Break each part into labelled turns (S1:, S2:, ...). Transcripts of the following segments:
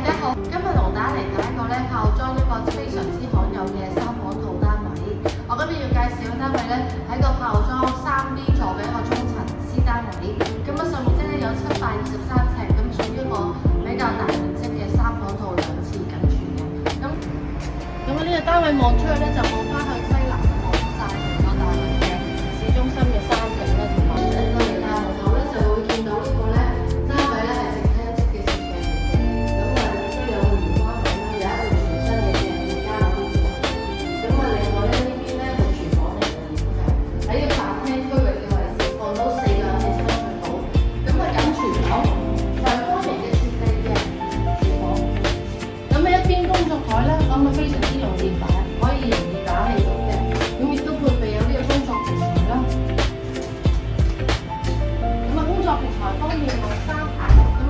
S1: 家好，今日同大家嚟睇一個炮裝一個非常之罕有嘅3房套單位。我今日要介紹嘅單位係一個炮裝3D 座嘅一個中層私單位。咁上面有723尺，咁屬於一個比較大面積嘅3房套2次緊住嘅。咁呢個單位望出去就望翻向西南，望晒成個大圍嘅市中心嘅山景啦，同埋一個嚟大門口就會見到呢個單位係直廳式嘅設計嚟嘅。咁亦都有個玄關位啦，有一個全新嘅鏡加落啲之後。咁另外呢邊係廚房嚟嘅，喺個客廳區域嘅位置放到4個人嘅餐台簿。咁緊廚房長方形嘅設計嘅廚房。咁一邊工作台咁非常之容易擺，可以容易打理到嘅。咁亦都配備有呢個工作平台啦。咁工作平台方面有3排，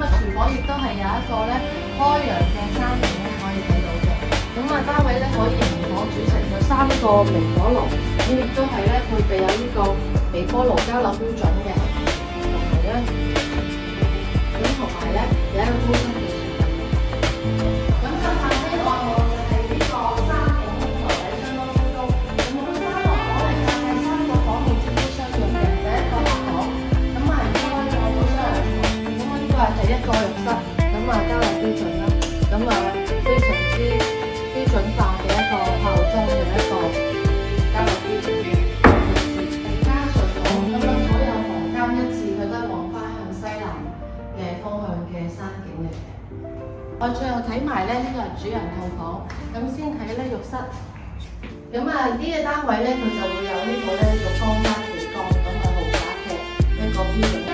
S1: 廚房亦都係有一個開揚嘅山景可以睇到嘅。單位可以明火煮成有3個明火爐，咁亦都係配備有呢個微波爐交流標準嘅，同埋有一個高溫嘅。咁客廳外望就係呢個山景台底相當之高。咁3個房嚟計係3個房面積都相若嘅。第一個客房，應該有到雙人床。咁呢個係第一個浴室，交流標準啦。非常之標準化嘅一個炮裝嘅一個交流標準嘅加上所有房間一致，佢都係望翻向西南嘅方向嘅山景嚟嘅。我最後睇埋呢個係主人套房，先睇浴室。呢個單位佢就會有呢個浴缸加浴缸，豪華嘅一個標準。